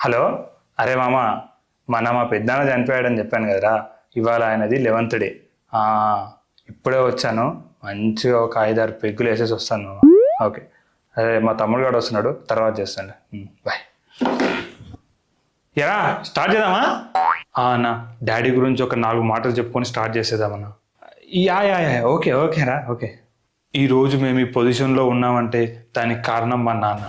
Hello. అరే మామ, మా పెద్దనాన్న చనిపోయాడని చెప్పాను కదరా. ఇవాళ ఆయనది 11th డే. ఇప్పుడే వచ్చాను. మంచిగా ఒక 5-6 పెగ్గులు వేసేసి వస్తాను మామ. ఓకే. అదే మా తమ్ముడు గారు వస్తున్నాడు, తర్వాత చేస్తాను. బాయ్. ఎలా స్టార్ట్ చేద్దామా? అన్న డాడీ గురించి ఒక 4 మాటలు చెప్పుకొని స్టార్ట్ చేసేద్దామన్నా. యా ఓకే ఓకేరా ఓకే. ఈరోజు మేము ఈ పొజిషన్లో ఉన్నామంటే దానికి కారణం మా నాన్న.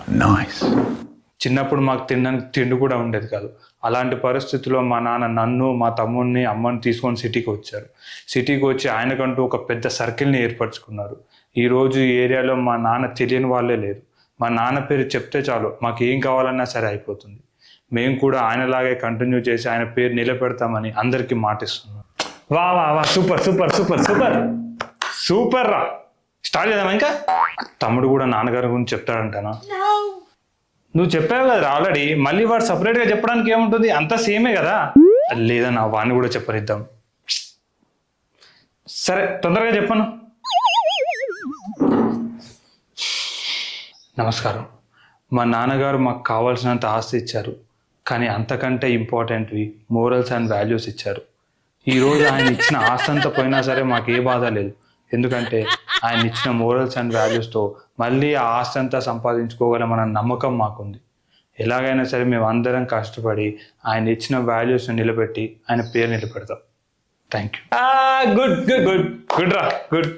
చిన్నప్పుడు మాకు తినడానికి తిండి కూడా ఉండేది కాదు. అలాంటి పరిస్థితుల్లో మా నాన్న నన్ను, మా తమ్ముడిని, అమ్మని తీసుకొని సిటీకి వచ్చారు. సిటీకి వచ్చి ఆయనకంటూ ఒక పెద్ద సర్కిల్ని ఏర్పరచుకున్నారు. ఈరోజు ఈ ఏరియాలో మా నాన్న తెలియని వాళ్ళే లేరు. మా నాన్న పేరు చెప్తే చాలు మాకు ఏం కావాలన్నా సరే అయిపోతుంది. మేము కూడా ఆయనలాగే కంటిన్యూ చేసి ఆయన పేరు నిలబెడతామని అందరికీ మాటిస్తున్నాం. వా వా వా super super super super super రా. స్టార్ట్ చేద్దామా? ఇంకా తమ్ముడు కూడా నాన్నగారి గురించి చెప్తాడంటానా? నువ్వు చెప్పావు కదా ఆల్రెడీ, మళ్ళీ వాడు సపరేట్గా చెప్పడానికి ఏముంటుంది, అంతా సేమే కదా. లేదన్నా, వాడిని కూడా చెప్పనిద్దాం. సరే తొందరగా చెప్పను. నమస్కారం. మా నాన్నగారు మాకు కావాల్సినంత ఆస్తి ఇచ్చారు, కానీ అంతకంటే ఇంపార్టెంట్వి మోరల్స్ అండ్ వాల్యూస్ ఇచ్చారు. ఈరోజు ఆయన ఇచ్చిన ఆస్తి అంతా పోయినా సరే మాకు ఏ బాధ లేదు. ఎందుకంటే ఆయన ఇచ్చిన మోరల్స్ అండ్ వాల్యూస్తో మళ్ళీ ఆ ఆస్తి అంతా సంపాదించుకోగలమన్న నమ్మకం మాకుంది. ఎలాగైనా సరే మేము అందరం కష్టపడి ఆయన ఇచ్చిన వాల్యూస్ని నిలబెట్టి ఆయన పేరు నిలబెడతాం. Thank you. Good good good good రా గుడ్.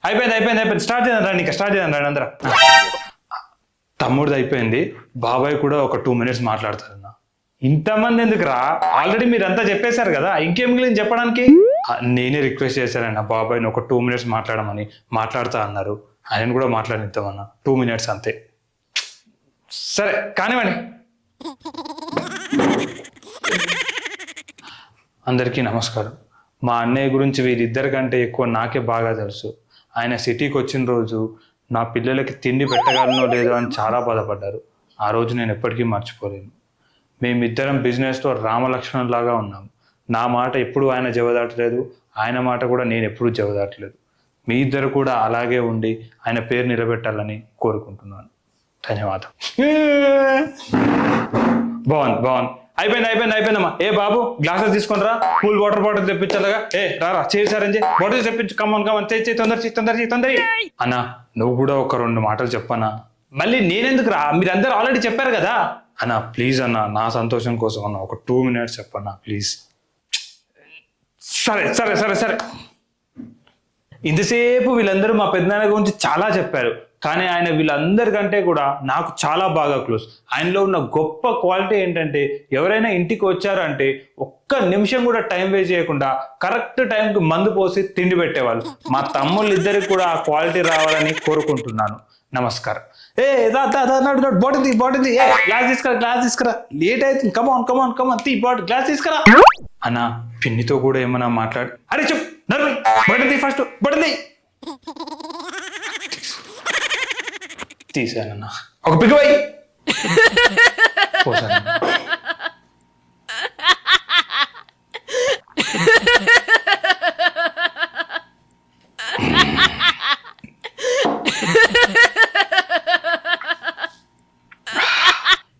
అయిపోయింది. స్టార్ట్ చేద్దాం రా. నీకు స్టార్ట్ చేద్దాం రా అందరం. తమ్ముడిది అయిపోయింది. బాబాయ్ కూడా ఒక 2 minutes మాట్లాడతారన్న. ఇంతమంది ఎందుకు రా, ఆల్రెడీ మీరంతా చెప్పేశారు కదా, ఇంకేం మిగిలింది చెప్పడానికి? నేనే రిక్వెస్ట్ చేశానన్న బాబాయ్ని ఒక 2 minutes మాట్లాడమని. మాట్లాడతా అన్నారు. ఆయన కూడా మాట్లాడిద్దామన్నా. 2 minutes అంతే. సరే కానివ్వండి. అందరికీ నమస్కారం. మా అన్నయ్య గురించి వీరిద్దరి కంటే ఎక్కువ నాకే బాగా తెలుసు. ఆయన సిటీకి వచ్చిన రోజు నా పిల్లలకి తిండి పెట్టగలనో లేదో అని చాలా బాధపడ్డారు. ఆ రోజు నేను ఎప్పటికీ మర్చిపోలేను. మేమిద్దరం బిజినెస్లో రామలక్ష్మణులాగా ఉన్నాం. నా మాట ఎప్పుడు ఆయన జవదాటలేదు, ఆయన మాట కూడా నేను ఎప్పుడూ జవదాటలేదు. మీ ఇద్దరు కూడా అలాగే ఉండి ఆయన పేరు నిలబెట్టాలని కోరుకుంటున్నాను. ధన్యవాదం. బాగుంది. అయిపోయిందమ్మా. ఏ బాబు, గ్లాసెస్ తీసుకొని రా. కూల్ వాటర్ బాటిల్ తెప్పించాలగా. రారా చేసారని బాటిల్ తెప్పించు. కమ్మన్ తొందర. అన్నా నువ్వు కూడా ఒక 2 మాటలు చెప్పనా? మళ్ళీ నేనెందుకు రా, మీరందరూ ఆల్రెడీ చెప్పారు కదా. అన్నా ప్లీజ్ అన్నా, నా సంతోషం కోసం అన్న ఒక 2 minutes చెప్పన్నా ప్లీజ్. సరే. ఇంతసేపు వీళ్ళందరూ మా పెద్దనాన్న గురించి చాలా చెప్పారు, కానీ ఆయన వీళ్ళందరికంటే కూడా నాకు చాలా బాగా క్లోజ్. ఆయనలో ఉన్న గొప్ప క్వాలిటీ ఏంటంటే, ఎవరైనా ఇంటికి వచ్చారంటే ఒక్క నిమిషం కూడా టైం వేస్ట్ చేయకుండా కరెక్ట్ టైంకి మందు పోసి తిండి పెట్టేవాళ్ళు. మా తమ్ముళ్ళు ఇద్దరికి కూడా ఆ క్వాలిటీ రావాలని కోరుకుంటున్నాను. నమస్కారం. బాటిల్ గ్లాస్ తీసుకురా. లేట్ అవుతుంది. కమాన్ తీ బాటిల్ గ్లాస్ తీసుకురా. అన్న పిన్నితో కూడా ఏమన్నా మాట్లాడు. అరే చెప్పు బాటిల్ ఫస్ట్ బాటిల్ తీసానన్నా. ఒక పిక్ పోయి పోసాను.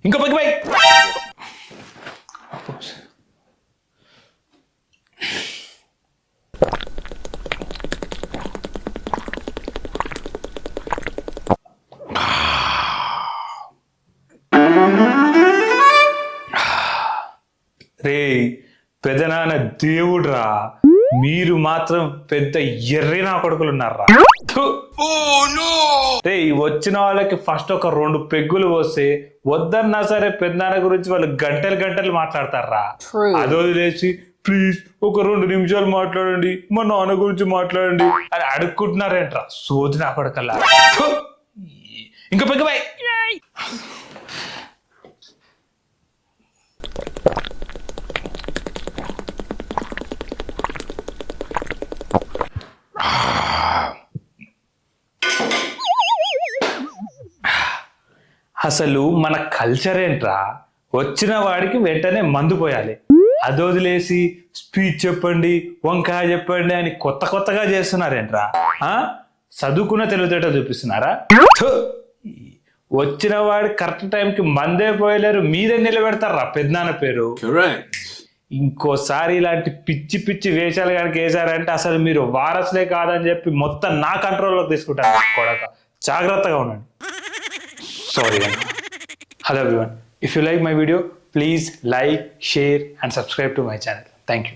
ఇంకో పక్క పోయి. రే పెదనాన్న దేవుడ్రా, మీరు మాత్రం పెద్ద ఎర్రి నా కొడుకులున్నారా. రే వచ్చిన వాళ్ళకి ఫస్ట్ ఒక 2 పెగ్గులు పోస్తే వద్దన్నా సరే పెద్దనాన్న గురించి వాళ్ళు గంటలు మాట్లాడతారా. అది వదిలేసి ప్లీజ్ ఒక 2 నిమిషాలు మాట్లాడండి, మా నాన్న గురించి మాట్లాడండి అని అడుక్కుంటున్నారేంట్రా సోది నా కొడుకల్లా. ఇంకా పెగ్గు బాయ్. అసలు మన కల్చర్ ఏంట్రా, వచ్చిన వాడికి వెంటనే మందు పోయాలి. అది వదిలేసి స్పీచ్ చెప్పండి, వంకాయ చెప్పండి అని కొత్తగా చేస్తున్నారేంట్రా. చదువుకున్న తెలివితేట చూపిస్తున్నారా? వచ్చిన వాడు కరెక్ట్ టైంకి మందే పోయలేరు, మీదే నిలబెడతారా పెద్దనాన్న పేరు. Correct. ఇంకోసారి ఇలాంటి పిచ్చి పిచ్చి వేషాలు కనుక వేసారంటే అసలు మీరు వారసులే కాదని చెప్పి మొత్తం నా కంట్రోల్లోకి తీసుకుంటాను కొడక. జాగ్రత్తగా ఉండండి. సారీ అన్న. Hello everyone, if you like my video please like, share and subscribe to my channel. Thank you.